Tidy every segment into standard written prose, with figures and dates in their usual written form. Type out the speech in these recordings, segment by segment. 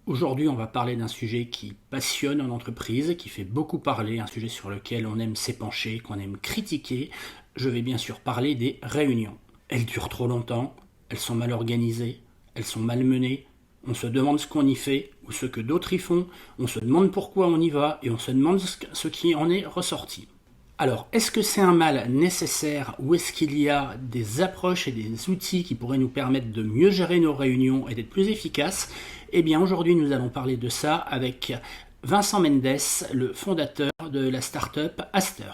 Aujourd'hui, on va parler d'un sujet qui passionne en entreprise, qui fait beaucoup parler, un sujet sur lequel on aime s'épancher, qu'on aime critiquer. Je vais bien sûr parler des réunions. Elles durent trop longtemps, elles sont mal organisées, elles sont mal menées. On se demande ce qu'on y fait ou ce que d'autres y font, on se demande pourquoi on y va et on se demande ce qui en est ressorti. Alors, est-ce que c'est un mal nécessaire ou est-ce qu'il y a des approches et des outils qui pourraient nous permettre de mieux gérer nos réunions et d'être plus efficaces? Eh bien, aujourd'hui, nous allons parler de ça avec Vincent Mendes, le fondateur de la start-up Aster.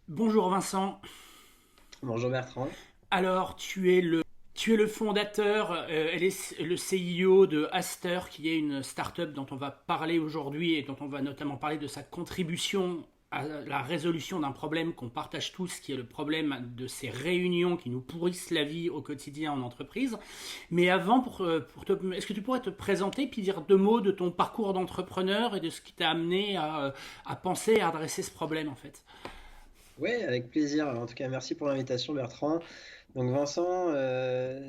Bonjour Vincent. Bonjour Bertrand. Alors, tu es le fondateur et le CEO de Aster, qui est une start-up dont on va parler aujourd'hui et dont on va notamment parler de sa contribution à la résolution d'un problème qu'on partage tous, qui est le problème de ces réunions qui nous pourrissent la vie au quotidien en entreprise. Mais avant, est-ce que tu pourrais te présenter puis dire deux mots de ton parcours d'entrepreneur et de ce qui t'a amené à penser et à adresser ce problème en fait? Oui, avec plaisir. En tout cas, merci pour l'invitation Bertrand. Donc Vincent,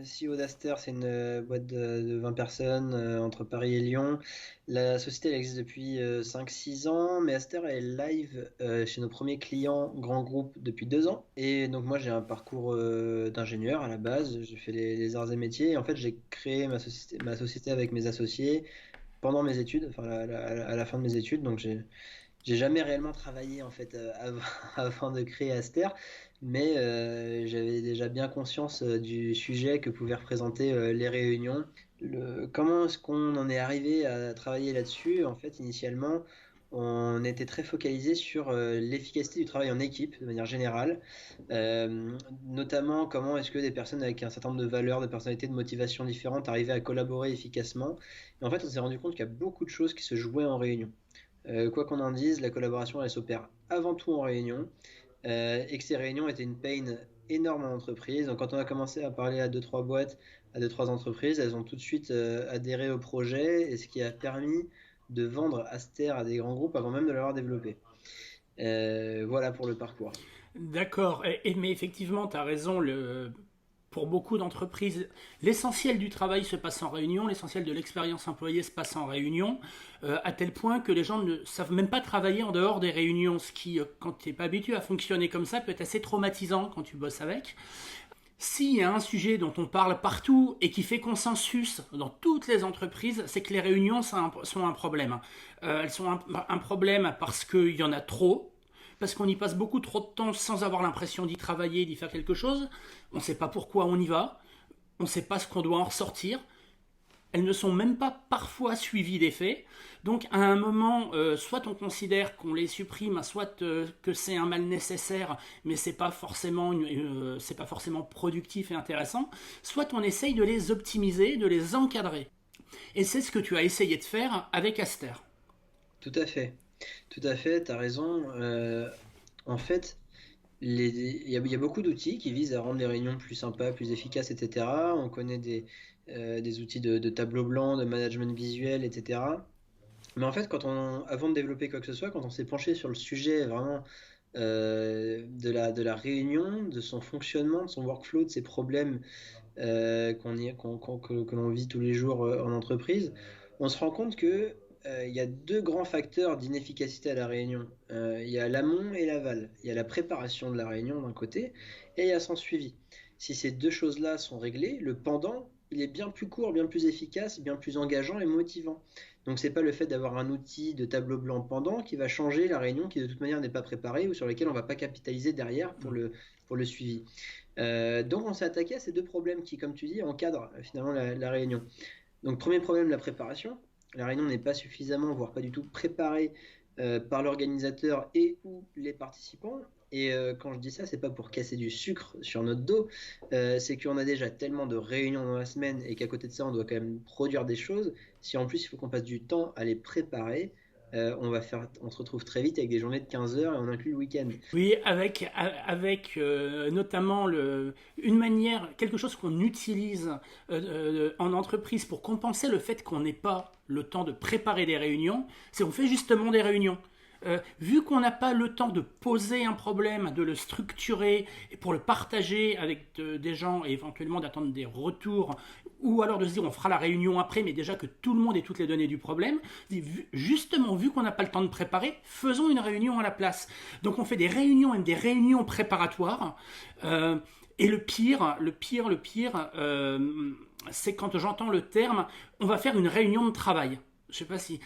CEO d'Aster, c'est une boîte de 20 personnes entre Paris et Lyon. La société elle existe depuis 5-6 ans, mais Aster est live chez nos premiers clients grands groupes depuis 2 ans. Et donc moi j'ai un parcours d'ingénieur à la base, j'ai fait les arts et métiers. Et en fait j'ai créé ma société avec mes associés pendant mes études, enfin à la fin de mes études. Donc j'ai jamais réellement travaillé en fait avant, avant de créer Aster, mais j'avais déjà bien conscience du sujet que pouvaient représenter les réunions. Comment est-ce qu'on en est arrivé à travailler là-dessus? En fait, initialement, on était très focalisé sur l'efficacité du travail en équipe de manière générale. Notamment comment est-ce que des personnes avec un certain nombre de valeurs, de personnalités, de motivations différentes arrivaient à collaborer efficacement. Et en fait, on s'est rendu compte qu'il y a beaucoup de choses qui se jouaient en réunion. Quoi qu'on en dise, la collaboration elle s'opère avant tout en réunion et que ces réunions étaient une pain énorme en entreprise. Donc quand on a commencé à parler à deux trois boîtes, à deux trois entreprises, elles ont tout de suite adhéré au projet et ce qui a permis de vendre Aster à des grands groupes avant même de l'avoir développé. Voilà pour le parcours. D'accord, mais effectivement, tu as raison, pour beaucoup d'entreprises, l'essentiel du travail se passe en réunion, l'essentiel de l'expérience employée se passe en réunion, à tel point que les gens ne savent même pas travailler en dehors des réunions, ce qui, quand tu n'es pas habitué à fonctionner comme ça, peut être assez traumatisant quand tu bosses avec. S'il y a un sujet dont on parle partout et qui fait consensus dans toutes les entreprises, c'est que les réunions sont un problème. Elles sont un problème parce qu'il y en a trop, parce qu'on y passe beaucoup trop de temps sans avoir l'impression d'y travailler, d'y faire quelque chose. On ne sait pas pourquoi on y va, on ne sait pas ce qu'on doit en ressortir. Elles ne sont même pas parfois suivies des faits. Donc à un moment, soit on considère qu'on les supprime, soit que c'est un mal nécessaire, mais c'est pas forcément productif et intéressant, soit on essaye de les optimiser, de les encadrer. Et c'est ce que tu as essayé de faire avec Aster. Tout à fait, tout à fait, tu as raison. En fait, il y a beaucoup d'outils qui visent à rendre les réunions plus sympas, plus efficaces, etc. On connaît des outils de tableau blanc, de management visuel, etc. Mais en fait, avant de développer quoi que ce soit, quand on s'est penché sur le sujet vraiment de la réunion, de son fonctionnement, de son workflow, de ses problèmes que l'on vit tous les jours en entreprise, on se rend compte que il y a deux grands facteurs d'inefficacité à la réunion. Il y a l'amont et l'aval. Il y a la préparation de la réunion d'un côté et il y a son suivi. Si ces deux choses-là sont réglées, le pendant, il est bien plus court, bien plus efficace, bien plus engageant et motivant. Donc c'est pas le fait d'avoir un outil de tableau blanc pendant qui va changer la réunion qui de toute manière n'est pas préparée ou sur laquelle on va pas capitaliser derrière pour le suivi. Donc on s'est attaqué à ces deux problèmes qui, comme tu dis, encadrent finalement la réunion. Donc premier problème, la préparation. La réunion n'est pas suffisamment, voire pas du tout préparée par l'organisateur et ou les participants. Et quand je dis ça, c'est pas pour casser du sucre sur notre dos, c'est qu'on a déjà tellement de réunions dans la semaine et qu'à côté de ça, on doit quand même produire des choses. Si en plus il faut qu'on passe du temps à les préparer, on se retrouve très vite avec des journées de 15 heures et on inclut le week-end. Oui, avec notamment une manière, quelque chose qu'on utilise en entreprise pour compenser le fait qu'on n'ait pas le temps de préparer des réunions, c'est qu'on fait justement des réunions. Vu qu'on n'a pas le temps de poser un problème, de le structurer et pour le partager avec des gens et éventuellement d'attendre des retours, ou alors de se dire on fera la réunion après, mais déjà que tout le monde ait toutes les données du problème, justement vu qu'on n'a pas le temps de préparer, faisons une réunion à la place. Donc on fait des réunions, même des réunions préparatoires. Et c'est quand j'entends le terme, on va faire une réunion de travail. Je sais pas si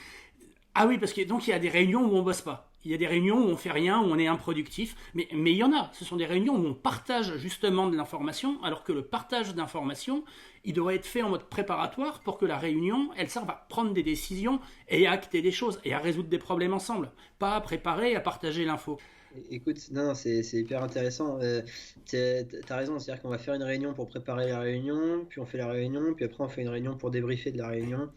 ah oui, parce que donc il y a des réunions où on bosse pas. Il y a des réunions où on fait rien, où on est improductif. Mais il y en a. Ce sont des réunions où on partage justement de l'information, alors que le partage d'information, il devrait être fait en mode préparatoire pour que la réunion, elle serve à prendre des décisions et à acter des choses et à résoudre des problèmes ensemble. Pas à préparer et à partager l'info. Écoute, non, c'est hyper intéressant. T'as raison, c'est-à-dire qu'on va faire une réunion pour préparer la réunion, puis on fait la réunion, puis après on fait une réunion pour débriefer de la réunion.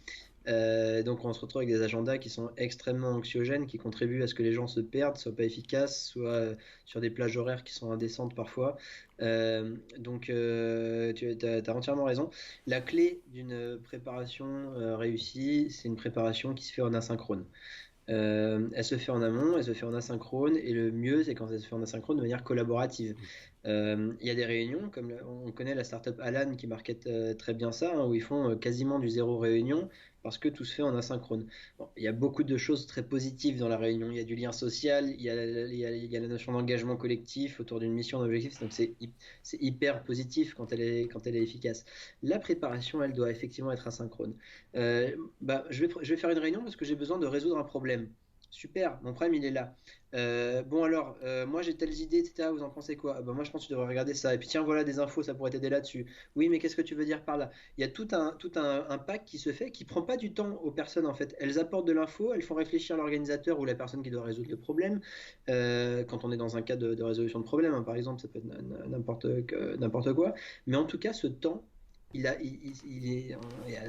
Donc on se retrouve avec des agendas qui sont extrêmement anxiogènes, qui contribuent à ce que les gens se perdent, soient pas efficaces, soient sur des plages horaires qui sont indécentes parfois. Tu as entièrement raison. La clé d'une préparation réussie, c'est une préparation qui se fait en asynchrone. Elle se fait en amont, elle se fait en asynchrone, et le mieux, c'est quand elle se fait en asynchrone de manière collaborative. Il y a des réunions, comme on connaît la startup Alan qui market très bien ça, hein, où ils font quasiment du zéro réunion parce que tout se fait en asynchrone. Bon, il y a beaucoup de choses très positives dans la réunion. Il y a du lien social, il y a la notion d'engagement collectif autour d'une mission, d'objectif, donc c'est hyper positif quand elle est efficace. La préparation, elle doit effectivement être asynchrone. Je vais faire une réunion parce que j'ai besoin de résoudre un problème. Super, mon problème il est là. Bon alors, moi j'ai telles idées, etc. Vous en pensez quoi? Moi je pense que tu devrais regarder ça. Et puis tiens, voilà des infos, ça pourrait t'aider là-dessus. Oui, mais qu'est-ce que tu veux dire par là? Il y a tout un pack qui se fait, qui prend pas du temps aux personnes en fait. Elles apportent de l'info, elles font réfléchir l'organisateur ou la personne qui doit résoudre le problème. Quand on est dans un cas de résolution de problème, hein, par exemple, ça peut être n'importe quoi. Mais en tout cas, ce temps, ça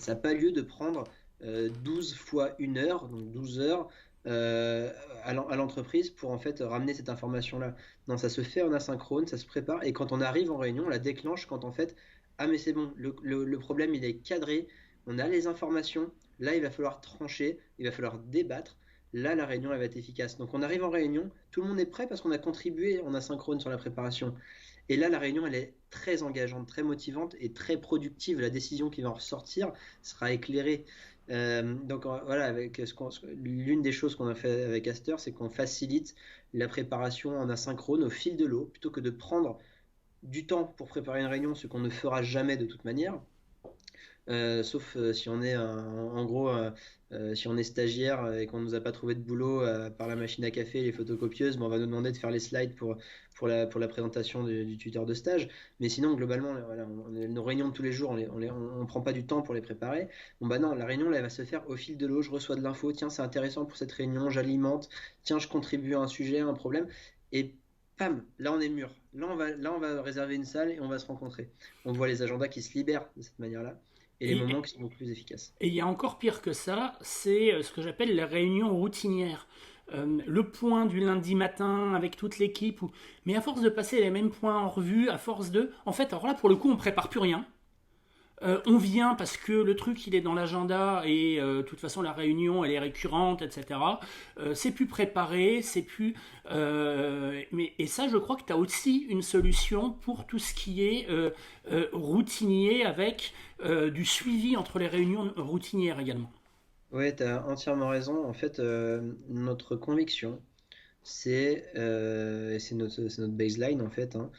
n'a pas lieu de prendre 12 fois 1 heure, donc 12 heures, à l'entreprise pour en fait ramener cette information-là. Non, ça se fait en asynchrone, ça se prépare, et quand on arrive en réunion, on la déclenche quand en fait, ah mais c'est bon, le problème il est cadré, on a les informations, là il va falloir trancher, il va falloir débattre, là la réunion elle va être efficace. Donc on arrive en réunion, tout le monde est prêt parce qu'on a contribué en asynchrone sur la préparation. Et là, la réunion, elle est très engageante, très motivante et très productive. La décision qui va en ressortir sera éclairée. Voilà, l'une des choses qu'on a fait avec Aster, c'est qu'on facilite la préparation en asynchrone au fil de l'eau, plutôt que de prendre du temps pour préparer une réunion, ce qu'on ne fera jamais de toute manière. Sauf si on est en gros si on est stagiaire et qu'on nous a pas trouvé de boulot par la machine à café et les photocopieuses, on va nous demander de faire les slides pour la présentation du tuteur de stage. Mais sinon, globalement, voilà, nos réunions de tous les jours, on prend pas du temps pour les préparer. Bon bah non, la réunion là, elle va se faire au fil de l'eau. Je reçois de l'info, tiens, c'est intéressant pour cette réunion, j'alimente, tiens, je contribue à un sujet, à un problème, et pam, là on est mûr. Là on va réserver une salle et on va se rencontrer. On voit les agendas qui se libèrent de cette manière-là et les Et moments qui sont beaucoup plus efficaces. Et il y a encore pire que ça, c'est ce que j'appelle les réunions routinières. Le point du lundi matin avec toute l'équipe. Mais à force de passer les mêmes points en revue, à force de... En fait, alors là, pour le coup, on prépare plus rien. On vient parce que le truc il est dans l'agenda et de toute façon la réunion elle est récurrente, etc. C'est plus préparé, c'est plus. Et ça, je crois que tu as aussi une solution pour tout ce qui est routinier avec du suivi entre les réunions routinières également. Ouais, tu as entièrement raison. En fait, notre conviction, c'est notre baseline en fait, hein.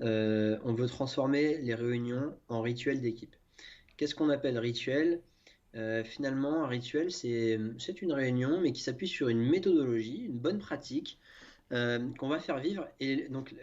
On veut transformer les réunions en rituels d'équipe. Qu'est-ce qu'on appelle rituel? Finalement, un rituel, c'est une réunion, mais qui s'appuie sur une méthodologie, une bonne pratique qu'on va faire vivre. Et donc,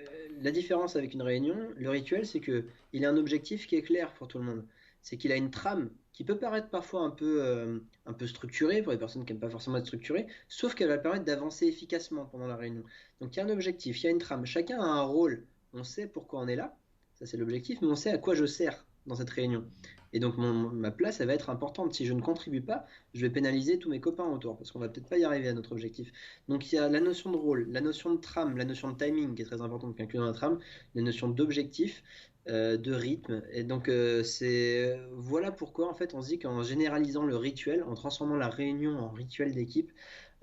la différence avec une réunion, le rituel, c'est que il a un objectif qui est clair pour tout le monde. C'est qu'il a une trame qui peut paraître parfois un peu structurée pour les personnes qui n'aiment pas forcément être structurées, sauf qu'elle va permettre d'avancer efficacement pendant la réunion. Donc, il y a un objectif, il y a une trame. Chacun a un rôle. On sait pourquoi on est là, ça c'est l'objectif, mais on sait à quoi je sers dans cette réunion. Et donc ma place, elle va être importante. Si je ne contribue pas, je vais pénaliser tous mes copains autour, parce qu'on va peut-être pas y arriver à notre objectif. Donc il y a la notion de rôle, la notion de trame, la notion de timing qui est très importante qui inclut dans la trame, la notion d'objectif, de rythme. Et donc voilà pourquoi en fait on se dit qu'en généralisant le rituel, en transformant la réunion en rituel d'équipe,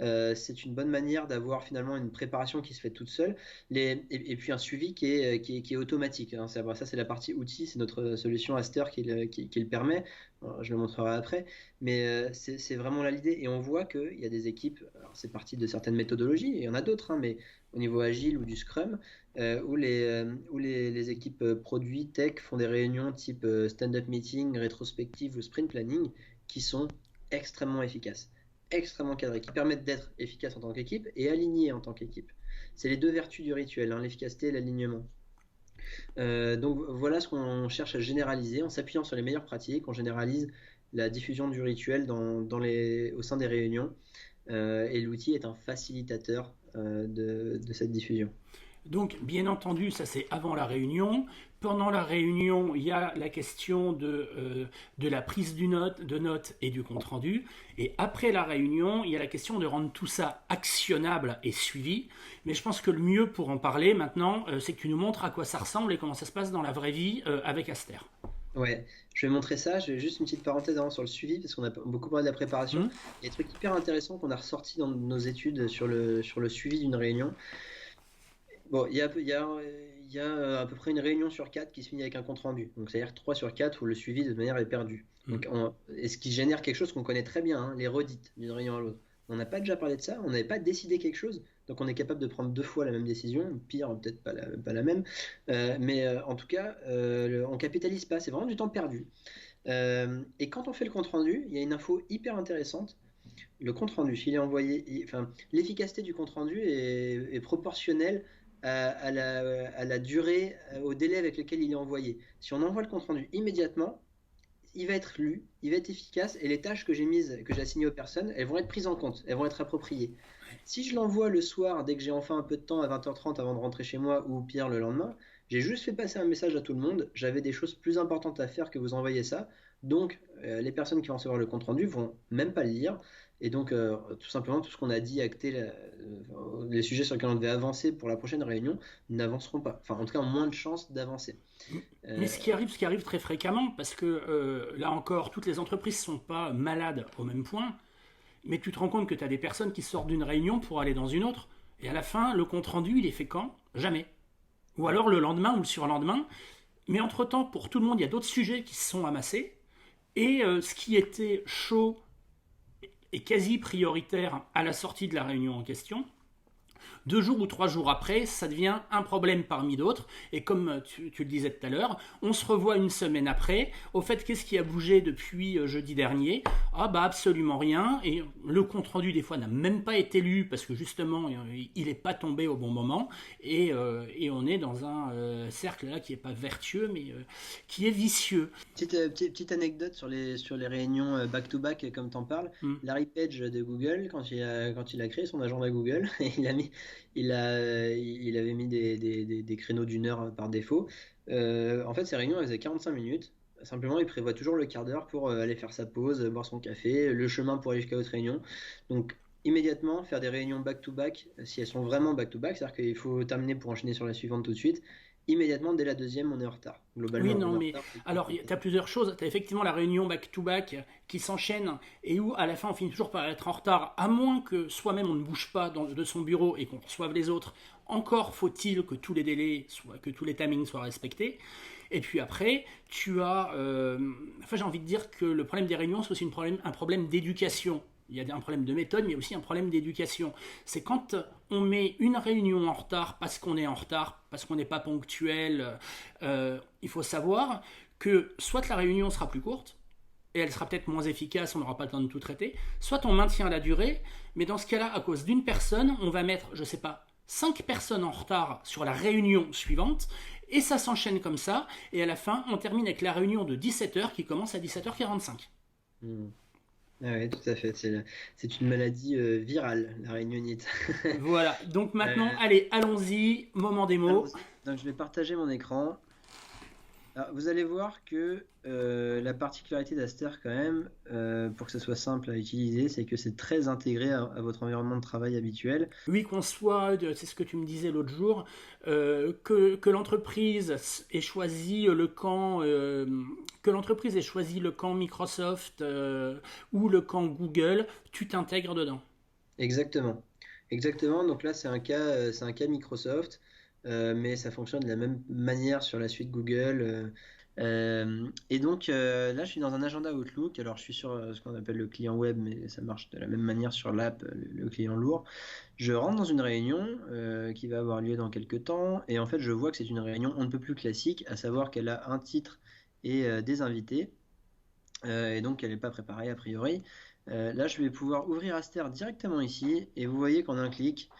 c'est une bonne manière d'avoir finalement une préparation qui se fait toute seule et puis un suivi qui est automatique. Hein. Ça, c'est la partie outil, c'est notre solution Aster qui le permet. Alors, je le montrerai après, mais c'est vraiment là l'idée. Et on voit qu'il y a des équipes, alors c'est parti de certaines méthodologies, et il y en a d'autres, hein, mais au niveau agile ou du Scrum, où les équipes produits tech font des réunions type stand-up meeting, rétrospective ou sprint planning qui sont extrêmement efficaces, extrêmement cadrés, qui permettent d'être efficaces en tant qu'équipe et alignés en tant qu'équipe. C'est les deux vertus du rituel, hein, l'efficacité et l'alignement. Donc voilà ce qu'on cherche à généraliser. En s'appuyant sur les meilleures pratiques, on généralise la diffusion du rituel au sein des réunions. Et l'outil est un facilitateur de cette diffusion. Donc, bien entendu, ça c'est avant la réunion. Pendant la réunion, il y a la question de la prise de notes et du compte-rendu. Et après la réunion, il y a la question de rendre tout ça actionnable et suivi. Mais je pense que le mieux pour en parler maintenant, c'est que tu nous montres à quoi ça ressemble et comment ça se passe dans la vraie vie avec Aster. Ouais, je vais montrer ça. Je vais juste une petite parenthèse avant sur le suivi, parce qu'on a beaucoup parlé de la préparation. Il y a des trucs hyper intéressants qu'on a ressortis dans nos études sur le suivi d'une réunion. Bon, il y a à peu près une réunion sur 4 qui se finit avec un compte rendu. Donc, c'est-à-dire 3 sur 4 où le suivi de manière est perdu. Donc, et ce qui génère quelque chose qu'on connaît très bien, hein, les redites d'une réunion à l'autre. On n'a pas déjà parlé de ça, on n'avait pas décidé quelque chose, donc on est capable de prendre 2 fois la même décision, pire, peut-être pas la même. Mais en tout cas, on capitalise pas, c'est vraiment du temps perdu. Et quand on fait le compte rendu, il y a une info hyper intéressante. Le compte rendu, s'il est envoyé, enfin, l'efficacité du compte rendu est proportionnelle à la durée, au délai avec lequel il est envoyé. Si on envoie le compte rendu immédiatement, il va être lu, il va être efficace et les tâches que j'ai assignées aux personnes, elles vont être prises en compte, elles vont être appropriées. Si je l'envoie le soir, dès que j'ai enfin un peu de temps à 20h30 avant de rentrer chez moi ou pire le lendemain, j'ai juste fait passer un message à tout le monde, j'avais des choses plus importantes à faire que vous envoyer ça, donc les personnes qui vont recevoir le compte rendu vont même pas le lire. Et donc, tout simplement, tout ce qu'on a dit, acté, les sujets sur lesquels on devait avancer pour la prochaine réunion, n'avanceront pas. Enfin, en tout cas, ont moins de chances d'avancer. Mais ce qui arrive très fréquemment, parce que là encore, toutes les entreprises ne sont pas malades au même point, mais tu te rends compte que tu as des personnes qui sortent d'une réunion pour aller dans une autre, et à la fin, le compte-rendu, il est fait quand? Jamais. Ou alors le lendemain ou le surlendemain. Mais entre-temps, pour tout le monde, il y a d'autres sujets qui se sont amassés, et ce qui était chaud et quasi prioritaire à la sortie de la réunion en question, 2 jours ou 3 jours après, ça devient un problème parmi d'autres. Et comme tu le disais tout à l'heure, on se revoit une semaine après. Au fait, qu'est-ce qui a bougé depuis jeudi dernier? Ah bah absolument rien. Et le compte-rendu des fois n'a même pas été lu parce que justement, il n'est pas tombé au bon moment. Et on est dans un cercle là qui n'est pas vertueux, mais qui est vicieux. Petite anecdote sur les réunions back-to-back, comme tu en parles. Larry Page de Google, quand il a créé son agenda Google, il avait mis des créneaux d'une heure par défaut. En fait, ces réunions, elles faisaient 45 minutes. Simplement, il prévoit toujours le quart d'heure pour aller faire sa pause, boire son café, le chemin pour aller jusqu'à votre réunion. Donc, immédiatement, faire des réunions back-to-back, si elles sont vraiment back-to-back, c'est-à-dire qu'il faut terminer pour enchaîner sur la suivante tout de suite. Immédiatement, dès la deuxième, on est en retard. Globalement, Oui, non, on est en mais retard. alors, tu as plusieurs choses. Tu as effectivement la réunion back-to-back qui s'enchaîne et où, à la fin, on finit toujours par être en retard, à moins que soi-même on ne bouge pas de son bureau et qu'on reçoive les autres. Encore faut-il que tous les délais, que tous les timings soient respectés. Et puis après, tu as. Enfin, j'ai envie de dire que le problème des réunions, c'est aussi un problème d'éducation. Il y a un problème de méthode, mais aussi un problème d'éducation. C'est quand on met une réunion en retard parce qu'on est en retard, parce qu'on n'est pas ponctuel, il faut savoir que soit la réunion sera plus courte, et elle sera peut-être moins efficace, on n'aura pas le temps de tout traiter, soit on maintient la durée, mais dans ce cas-là, à cause d'une personne, on va mettre, je ne sais pas, 5 personnes en retard sur la réunion suivante, et ça s'enchaîne comme ça, et à la fin, on termine avec la réunion de 17h qui commence à 17h45. Ah oui, tout à fait. C'est une maladie virale, la réunionnite. Voilà, donc maintenant, Euh, allez, allons-y, moment démo. donc, je vais partager mon écran. Alors, vous allez voir que la particularité d'Aster, quand même, pour que ce soit simple à utiliser, c'est que c'est très intégré à votre environnement de travail habituel. Oui, qu'on soit, c'est ce que tu me disais l'autre jour, que l'entreprise ait choisi le camp, que l'entreprise ait choisi le camp Microsoft ou le camp Google, tu t'intègres dedans. Exactement. Exactement. Donc là, c'est un cas Microsoft, mais ça fonctionne de la même manière sur la suite Google. Et donc là, je suis dans un agenda Outlook. Alors, je suis sur ce qu'on appelle le client web, mais ça marche de la même manière sur l'app, le client lourd. Je rentre dans une réunion qui va avoir lieu dans quelques temps, et en fait, je vois que c'est une réunion on ne peut plus classique, à savoir qu'elle a un titre et des invités. Et donc elle n'est pas préparée a priori. Là, je vais pouvoir ouvrir Aster directement ici, et vous voyez qu'en un clic,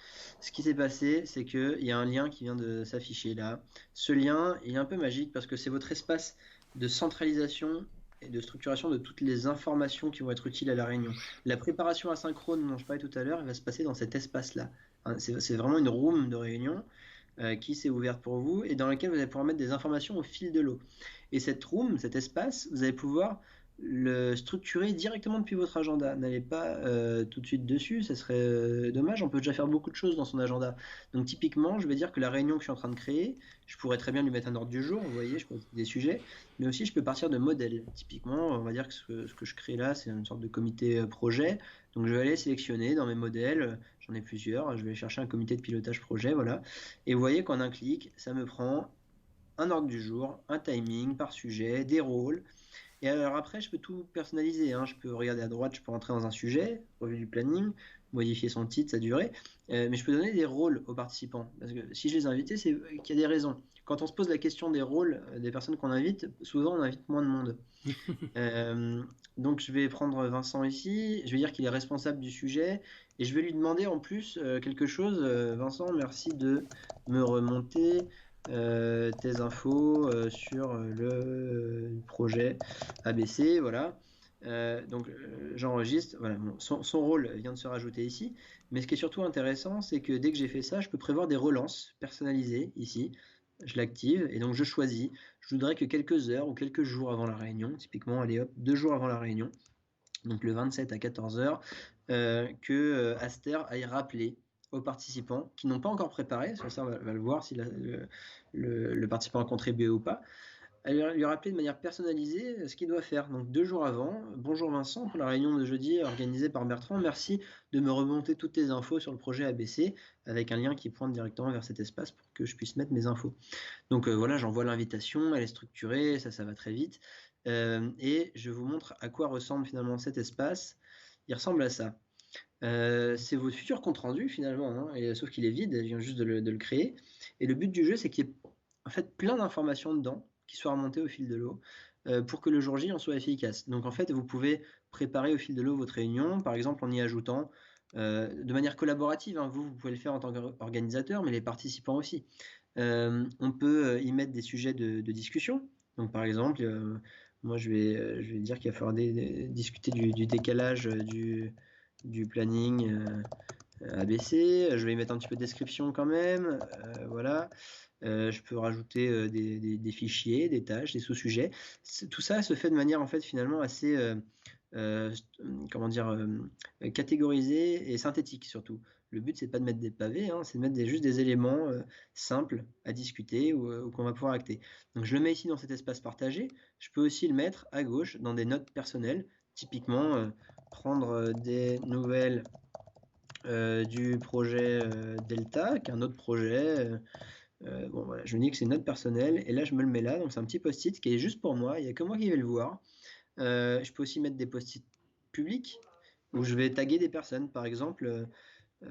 ce qui s'est passé, c'est qu'il y a un lien qui vient de s'afficher là. Ce lien, il est un peu magique parce que c'est votre espace de centralisation et de structuration de toutes les informations qui vont être utiles à la réunion. La préparation asynchrone dont je parlais tout à l'heure, elle va se passer dans cet espace-là. Hein, c'est vraiment une room de réunion qui s'est ouverte pour vous et dans laquelle vous allez pouvoir mettre des informations au fil de l'eau. Et cette room, cet espace, vous allez pouvoir le structurer directement depuis votre agenda. N'allez pas tout de suite dessus, ça serait dommage. On peut déjà faire beaucoup de choses dans son agenda. Donc typiquement, je vais dire que la réunion que je suis en train de créer, je pourrais très bien lui mettre un ordre du jour, vous voyez, je peux des sujets, mais aussi je peux partir de modèles. Typiquement, on va dire que ce que je crée là, c'est une sorte de comité projet. Donc je vais aller sélectionner dans mes modèles, j'en ai plusieurs, je vais chercher un comité de pilotage projet, voilà. Et vous voyez qu'en un clic, ça me prend un ordre du jour, un timing par sujet, des rôles. Et alors après, je peux tout personnaliser, hein. Je peux regarder à droite, je peux rentrer dans un sujet, revue du planning, modifier son titre, sa durée, mais je peux donner des rôles aux participants. Parce que si je les invite, c'est qu'il y a des raisons. Quand on se pose la question des rôles des personnes qu'on invite, souvent on invite moins de monde. Euh, donc je vais prendre Vincent ici, je vais dire qu'il est responsable du sujet, et je vais lui demander en plus quelque chose. Vincent, merci de me remonter tes infos sur le projet ABC, voilà. J'enregistre. Voilà, bon, son rôle vient de se rajouter ici. Mais ce qui est surtout intéressant, c'est que dès que j'ai fait ça, je peux prévoir des relances personnalisées ici. Je l'active et donc je choisis. Je voudrais que quelques heures ou quelques jours avant la réunion, typiquement, allez hop, 2 jours avant la réunion, donc le 27 à 14 heures, que Aster aille rappeler aux participants qui n'ont pas encore préparé, sur ça on va le voir si le participant a contribué ou pas, à lui rappeler de manière personnalisée ce qu'il doit faire. Donc 2 jours avant, bonjour Vincent, pour la réunion de jeudi organisée par Bertrand, merci de me remonter toutes tes infos sur le projet ABC, avec un lien qui pointe directement vers cet espace pour que je puisse mettre mes infos. Donc voilà, j'envoie l'invitation, elle est structurée, ça va très vite. Et je vous montre à quoi ressemble finalement cet espace. Il ressemble à ça. C'est votre futur compte rendu finalement, hein, sauf qu'il est vide, je viens juste de le créer. Et le but du jeu, c'est qu'il y ait en fait plein d'informations dedans qui soient remontées au fil de l'eau pour que le jour J en soit efficace. Donc en fait, vous pouvez préparer au fil de l'eau votre réunion, par exemple en y ajoutant de manière collaborative, hein, vous pouvez le faire en tant qu'organisateur, mais les participants aussi. On peut y mettre des sujets de discussion. Donc par exemple, moi je vais dire qu'il va falloir discuter du décalage du planning ABC. Je vais y mettre un petit peu de description quand même. Voilà. Je peux rajouter des fichiers, des tâches, des sous-sujets. Tout ça se fait de manière en fait finalement assez euh, comment dire catégorisée et synthétique surtout. Le but c'est pas de mettre des pavés, hein, c'est de mettre juste des éléments simples à discuter ou qu'on va pouvoir acter. Donc je le mets ici dans cet espace partagé. Je peux aussi le mettre à gauche dans des notes personnelles. Typiquement prendre des nouvelles du projet Delta, qui est un autre projet. Bon, voilà, je me dis que c'est une note personnelle, et là je me le mets là, donc c'est un petit post-it qui est juste pour moi, il n'y a que moi qui vais le voir. Je peux aussi mettre des post-it publics, où je vais taguer des personnes, par exemple, il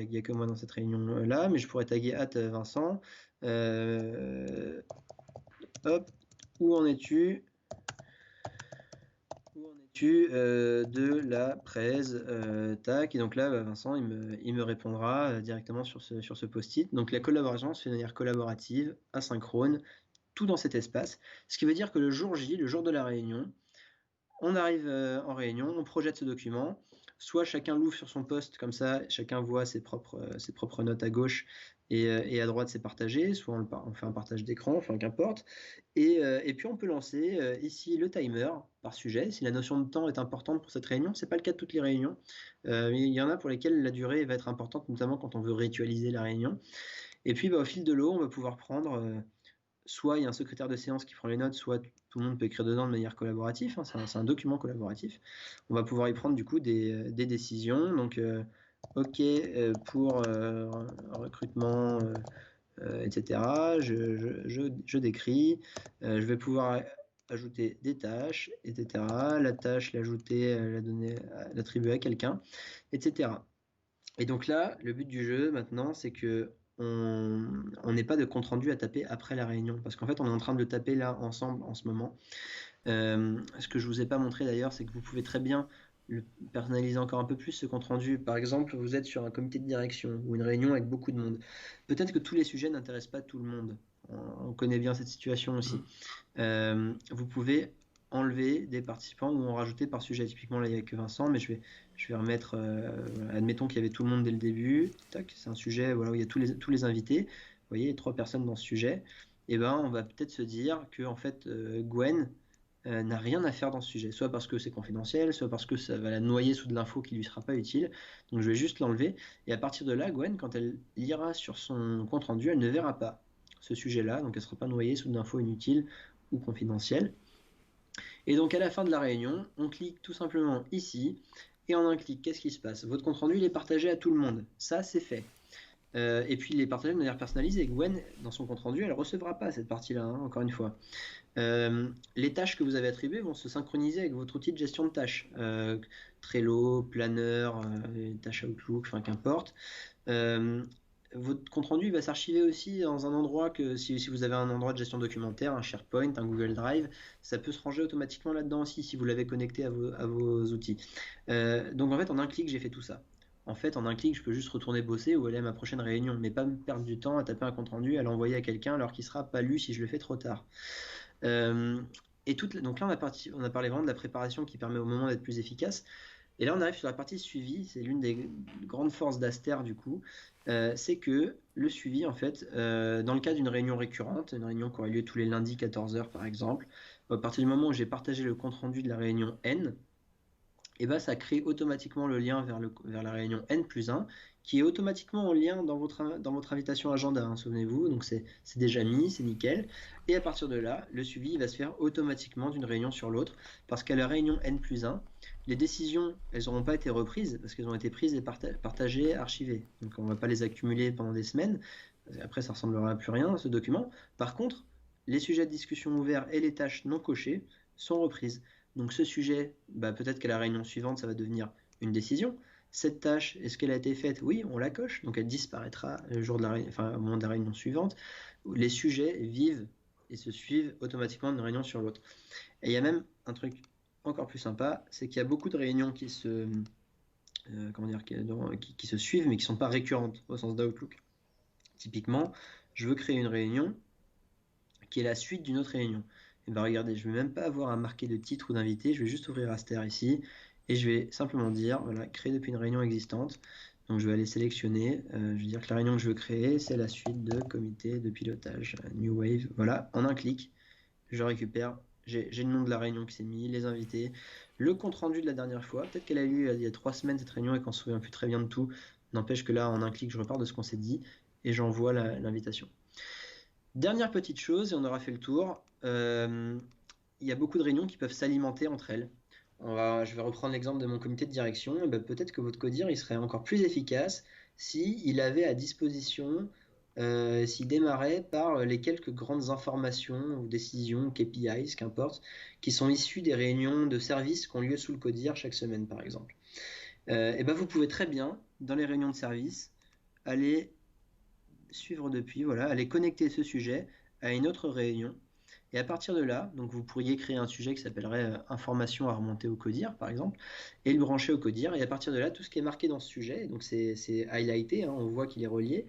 n'y a que moi dans cette réunion là, mais je pourrais taguer Vincent. Hop, où en es-tu? Où en es-tu de la presse tac, et donc là, Vincent, il me répondra directement sur ce post-it. Donc la collaboration se fait de manière collaborative, asynchrone, tout dans cet espace. Ce qui veut dire que le jour J, le jour de la réunion, on arrive en réunion, on projette ce document. Soit chacun l'ouvre sur son poste, comme ça, chacun voit ses propres notes à gauche et à droite c'est partagé, soit on fait un partage d'écran, enfin qu'importe. Et puis on peut lancer ici le timer par sujet, si la notion de temps est importante pour cette réunion. C'est pas le cas de toutes les réunions. Il y en a pour lesquelles la durée va être importante, notamment quand on veut ritualiser la réunion. Et puis au fil de l'eau, on va pouvoir prendre soit il y a un secrétaire de séance qui prend les notes, soit tout le monde peut écrire dedans de manière collaborative, hein, c'est un document collaboratif. On va pouvoir y prendre du coup des décisions. Donc, OK pour recrutement, etc. Je décris. Je vais pouvoir ajouter des tâches, etc. La tâche, l'ajouter, la donner, l'attribuer à quelqu'un, etc. Et donc là, le but du jeu maintenant, c'est que on n'ait pas de compte rendu à taper après la réunion, parce qu'en fait, on est en train de le taper là ensemble en ce moment. Ce que je vous ai pas montré d'ailleurs, c'est que vous pouvez très bien le personnaliser encore un peu plus ce compte rendu. Par exemple, vous êtes sur un comité de direction ou une réunion avec beaucoup de monde. Peut-être que tous les sujets n'intéressent pas tout le monde. On connaît bien cette situation aussi. Vous pouvez enlever des participants ou en rajouter par sujet. Typiquement, là, il n'y a que Vincent, mais je vais remettre. Admettons qu'il y avait tout le monde dès le début. Tac, c'est un sujet voilà, où il y a tous les invités. Vous voyez, il y a 3 personnes dans ce sujet. Et ben, on va peut-être se dire que en fait, Gwen n'a rien à faire dans ce sujet, soit parce que c'est confidentiel, soit parce que ça va la noyer sous de l'info qui lui sera pas utile. Donc je vais juste l'enlever. Et à partir de là, Gwen, quand elle lira sur son compte rendu, elle ne verra pas ce sujet-là, donc elle ne sera pas noyée sous de l'info inutile ou confidentielle. Et donc à la fin de la réunion, on clique tout simplement ici, et en un clic, qu'est-ce qui se passe? Votre compte rendu il est partagé à tout le monde. Ça, c'est fait. Et puis il est partagé de manière personnalisée. Gwen, dans son compte rendu, elle ne recevra pas cette partie-là, hein, encore une fois. Les tâches que vous avez attribuées vont se synchroniser avec votre outil de gestion de tâches. Trello, Planner, tâches Outlook, enfin qu'importe. Votre compte rendu va s'archiver aussi dans un endroit que si vous avez un endroit de gestion documentaire, un SharePoint, un Google Drive, ça peut se ranger automatiquement là-dedans aussi si vous l'avez connecté à vos outils. Donc en fait en un clic j'ai fait tout ça. En fait en un clic je peux juste retourner bosser ou aller à ma prochaine réunion, mais pas me perdre du temps à taper un compte rendu, à l'envoyer à quelqu'un alors qu'il sera pas lu si je le fais trop tard. Donc là on a parlé vraiment de la préparation qui permet au moment d'être plus efficace. Et là, on arrive sur la partie suivi. C'est l'une des grandes forces d'Aster, du coup. C'est que le suivi, en fait, dans le cas d'une réunion récurrente, une réunion qui aurait lieu tous les lundis 14h, par exemple, à partir du moment où j'ai partagé le compte-rendu de la réunion N, et ben, ça crée automatiquement le lien vers la réunion N+1, qui est automatiquement en lien dans votre invitation agenda, hein, souvenez-vous. Donc, c'est déjà mis, c'est nickel. Et à partir de là, le suivi va se faire automatiquement d'une réunion sur l'autre, parce qu'à la réunion N+1, les décisions, elles n'auront pas été reprises, parce qu'elles ont été prises et partagées, archivées. Donc, on ne va pas les accumuler pendant des semaines. Après, ça ne ressemblera à plus rien, ce document. Par contre, les sujets de discussion ouverts et les tâches non cochées sont reprises. Donc ce sujet, peut-être qu'à la réunion suivante, ça va devenir une décision. Cette tâche, est-ce qu'elle a été faite? Oui, on la coche, donc elle disparaîtra le jour au moment de la réunion suivante. Les sujets vivent et se suivent automatiquement d'une réunion sur l'autre. Et il y a même un truc encore plus sympa, c'est qu'il y a beaucoup de réunions qui se suivent, mais qui ne sont pas récurrentes au sens d'Outlook. Typiquement, je veux créer une réunion qui est la suite d'une autre réunion. Et bien regardez, je ne vais même pas avoir à marquer de titre ou d'invité, je vais juste ouvrir Aster ici, et je vais simplement dire, voilà, créer depuis une réunion existante. Donc je vais aller sélectionner, je vais dire que la réunion que je veux créer, c'est la suite de comité de pilotage, New Wave. Voilà, en un clic, je récupère, j'ai le nom de la réunion qui s'est mis, les invités, le compte rendu de la dernière fois. Peut-être qu'elle a eu il y a 3 semaines cette réunion et qu'on ne se souvient plus très bien de tout. N'empêche que là, en un clic, je repars de ce qu'on s'est dit et j'envoie l'invitation. Dernière petite chose, et on aura fait le tour, il y a beaucoup de réunions qui peuvent s'alimenter entre elles. Je vais reprendre l'exemple de mon comité de direction. Et peut-être que votre codir il serait encore plus efficace s'il avait à disposition, s'il démarrait par les quelques grandes informations ou décisions, KPIs, qu'importe, qui sont issues des réunions de service qui ont lieu sous le codir chaque semaine, par exemple. Vous pouvez très bien, dans les réunions de service, aller suivre depuis, voilà, aller connecter ce sujet à une autre réunion Et à partir de là, donc vous pourriez créer un sujet qui s'appellerait information à remonter au CODIR, par exemple, et le brancher au CODIR. Et à partir de là, tout ce qui est marqué dans ce sujet, donc c'est highlighté, hein, on voit qu'il est relié,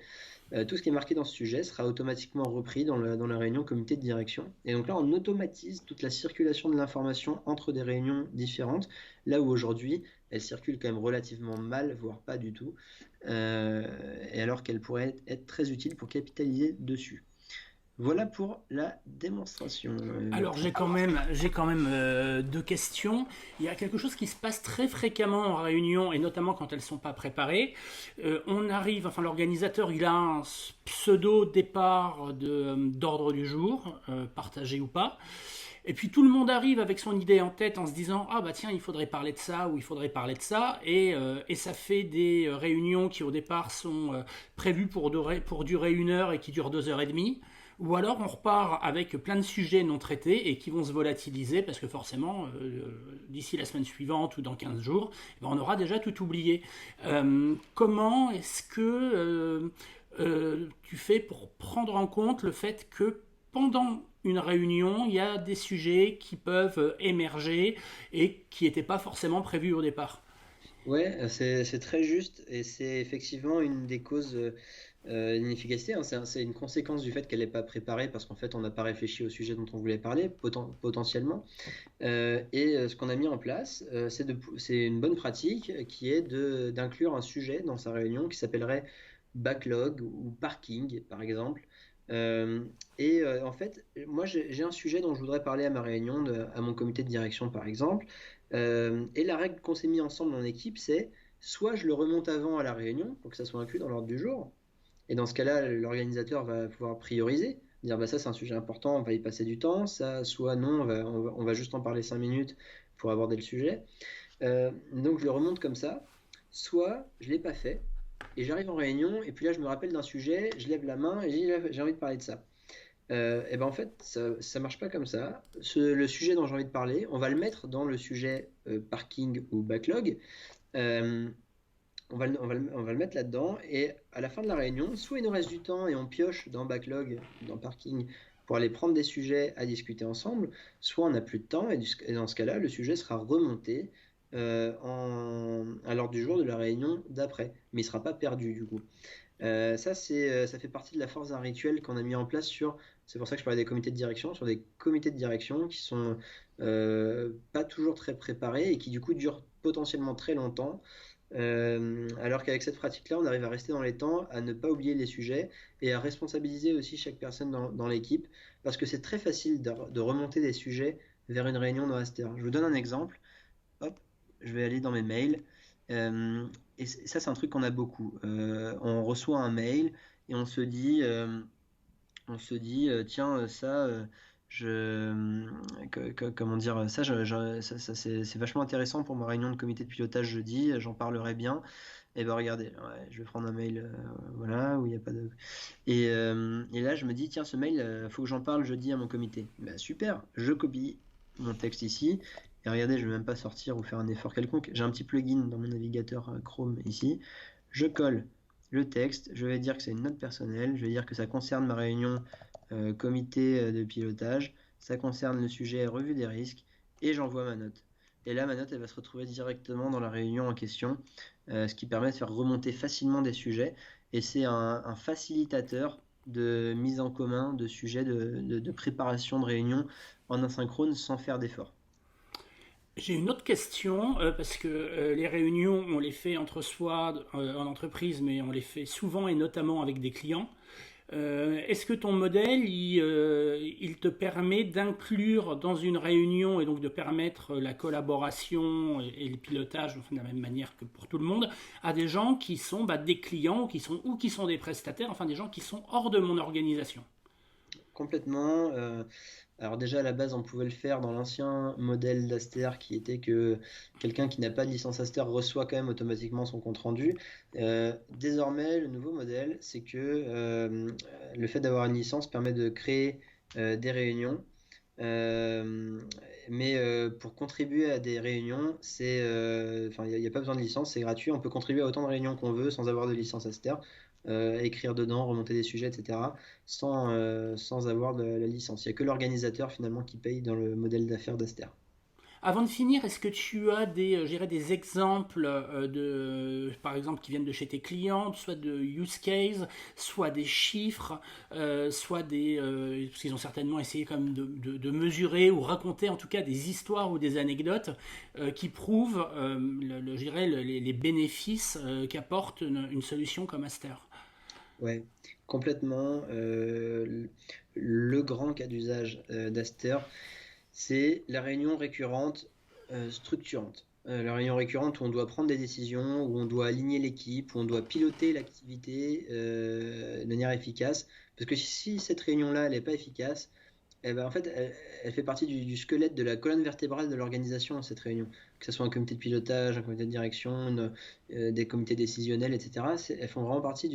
tout ce qui est marqué dans ce sujet sera automatiquement repris dans la réunion comité de direction. Et donc là, on automatise toute la circulation de l'information entre des réunions différentes, là où aujourd'hui, elle circule quand même relativement mal, voire pas du tout, et alors qu'elle pourrait être très utile pour capitaliser dessus. Voilà pour la démonstration, Alors Bertrand. j'ai quand même deux questions. Il y a quelque chose qui se passe très fréquemment en réunion et notamment quand elles sont pas préparées. On arrive, enfin l'organisateur il a un pseudo départ d'ordre du jour, partagé ou pas. Et puis tout le monde arrive avec son idée en tête en se disant ah bah tiens il faudrait parler de ça ou il faudrait parler de ça et ça fait des réunions qui au départ sont prévues pour durer 1 heure et qui durent 2 heures et demie. Ou alors on repart avec plein de sujets non traités et qui vont se volatiliser parce que forcément, d'ici la semaine suivante ou dans 15 jours, eh ben, on aura déjà tout oublié. Comment est-ce que tu fais pour prendre en compte le fait que pendant une réunion, il y a des sujets qui peuvent émerger et qui n'étaient pas forcément prévus au départ? Ouais, c'est très juste et c'est effectivement une des causes d'inefficacité, hein. C'est une conséquence du fait qu'elle n'est pas préparée parce qu'en fait on n'a pas réfléchi au sujet dont on voulait parler potentiellement. Ce qu'on a mis en place, c'est une bonne pratique qui est d'inclure un sujet dans sa réunion qui s'appellerait backlog ou parking par exemple. En fait, moi j'ai un sujet dont je voudrais parler à ma réunion, à mon comité de direction par exemple. Et la règle qu'on s'est mis ensemble en équipe, c'est soit je le remonte avant à la réunion pour que ça soit inclus dans l'ordre du jour, et dans ce cas-là, l'organisateur va pouvoir prioriser, dire bah ça c'est un sujet important, on va y passer du temps, ça soit non, on va juste en parler 5 minutes pour aborder le sujet. Donc je le remonte comme ça, soit je ne l'ai pas fait, et j'arrive en réunion, et puis là je me rappelle d'un sujet, je lève la main et j'ai envie de parler de ça. Et ben en fait, ça marche pas comme ça. Le sujet dont j'ai envie de parler, on va le mettre dans le sujet parking ou backlog. Euh, on va le mettre là-dedans et à la fin de la réunion, soit il nous reste du temps et on pioche dans backlog, dans parking, pour aller prendre des sujets à discuter ensemble, soit on n'a plus de temps et dans ce cas-là, le sujet sera remonté à l'ordre du jour de la réunion d'après, mais il ne sera pas perdu du coup. Ça fait partie de la force d'un rituel qu'on a mis en place c'est pour ça que je parlais des comités de direction, sur des comités de direction qui sont pas toujours très préparés et qui du coup durent potentiellement très longtemps. Alors qu'avec cette pratique-là, on arrive à rester dans les temps, à ne pas oublier les sujets et à responsabiliser aussi chaque personne dans l'équipe, parce que c'est très facile de remonter des sujets vers une réunion de master. Je vous donne un exemple. Hop, je vais aller dans mes mails. Euh, Ça, c'est un truc qu'on a beaucoup. On reçoit un mail et on se dit tiens, ça, comment dire, ça, c'est vachement intéressant pour ma réunion de comité de pilotage jeudi, j'en parlerai bien. Et ben regardez, ouais, je vais prendre un mail, voilà, où il n'y a pas de. Et là, je me dis, tiens, ce mail, faut que j'en parle jeudi à mon comité. Ben, super, je copie mon texte ici. Et regardez, je ne vais même pas sortir ou faire un effort quelconque. J'ai un petit plugin dans mon navigateur Chrome ici. Je colle le texte, je vais dire que c'est une note personnelle, je vais dire que ça concerne ma réunion comité de pilotage, ça concerne le sujet revue des risques, et j'envoie ma note. Et là, ma note, elle va se retrouver directement dans la réunion en question, ce qui permet de faire remonter facilement des sujets, et c'est un facilitateur de mise en commun de sujets, de préparation de réunion en asynchrone sans faire d'effort. J'ai une autre question, parce que les réunions, on les fait entre soi en entreprise, mais on les fait souvent et notamment avec des clients. Est-ce que ton modèle, il te permet d'inclure dans une réunion et donc de permettre la collaboration et le pilotage, enfin, de la même manière que pour tout le monde, à des gens qui sont des clients ou qui sont des prestataires, enfin des gens qui sont hors de mon organisation? Complètement. Alors déjà à la base on pouvait le faire dans l'ancien modèle d'Aster qui était que quelqu'un qui n'a pas de licence Aster reçoit quand même automatiquement son compte rendu. Désormais le nouveau modèle c'est que le fait d'avoir une licence permet de créer des réunions. Euh, pour contribuer à des réunions, enfin, il n'y a pas besoin de licence, c'est gratuit. On peut contribuer à autant de réunions qu'on veut sans avoir de licence Aster. écrire dedans, remonter des sujets, etc., sans avoir la licence. Il n'y a que l'organisateur finalement qui paye dans le modèle d'affaires d'Aster. Avant de finir, est-ce que tu as des exemples par exemple, qui viennent de chez tes clients, soit de use case, soit des chiffres, parce qu'ils ont certainement essayé quand même de mesurer ou raconter en tout cas des histoires ou des anecdotes qui prouvent, je dirais, les bénéfices qu'apporte une solution comme Aster. Ouais, complètement. Le grand cas d'usage d'Aster, c'est la réunion récurrente structurante. La réunion récurrente où on doit prendre des décisions, où on doit aligner l'équipe, où on doit piloter l'activité de manière efficace. Parce que si cette réunion-là, elle n'est pas efficace, eh ben, en fait, elle fait partie du squelette de la colonne vertébrale de l'organisation, cette réunion. Que ce soit un comité de pilotage, un comité de direction, des comités décisionnels, etc. Elles font vraiment partie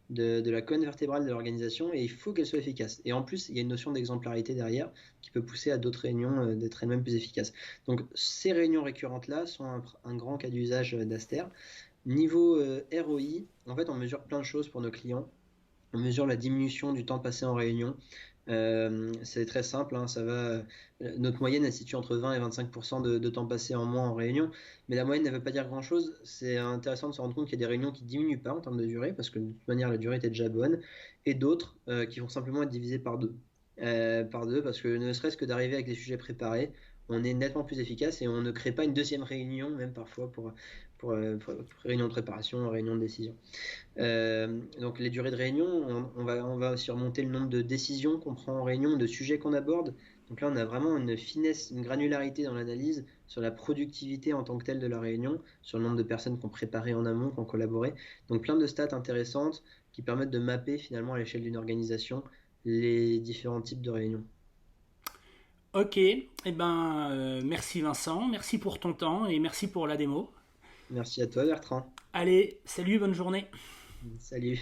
de la colonne vertébrale de l'organisation et il faut qu'elles soient efficaces. Et en plus, il y a une notion d'exemplarité derrière qui peut pousser à d'autres réunions d'être elles-mêmes plus efficaces. Donc, ces réunions récurrentes-là sont un grand cas d'usage d'Aster. Niveau ROI, en fait, on mesure plein de choses pour nos clients. On mesure la diminution du temps passé en réunion. C'est très simple, hein, notre moyenne elle se situe entre 20 et 25% de temps passé en moins en réunion, mais la moyenne ne veut pas dire grand chose. C'est intéressant de se rendre compte qu'il y a des réunions qui ne diminuent pas en termes de durée, parce que de toute manière la durée était déjà bonne, et d'autres qui vont simplement être divisées par deux. Par deux, parce que ne serait-ce que d'arriver avec des sujets préparés, on est nettement plus efficace et on ne crée pas une deuxième réunion, même parfois pour réunion de préparation, réunion de décision. Donc les durées de réunion, on va aussi remonter le nombre de décisions qu'on prend en réunion, de sujets qu'on aborde. Donc là, on a vraiment une finesse, une granularité dans l'analyse sur la productivité en tant que telle de la réunion, sur le nombre de personnes qui ont préparé en amont, qui ont collaboré. Donc plein de stats intéressantes qui permettent de mapper finalement à l'échelle d'une organisation les différents types de réunions. Ok, merci Vincent, merci pour ton temps et merci pour la démo. Merci à toi Bertrand. Allez, salut, bonne journée. Salut.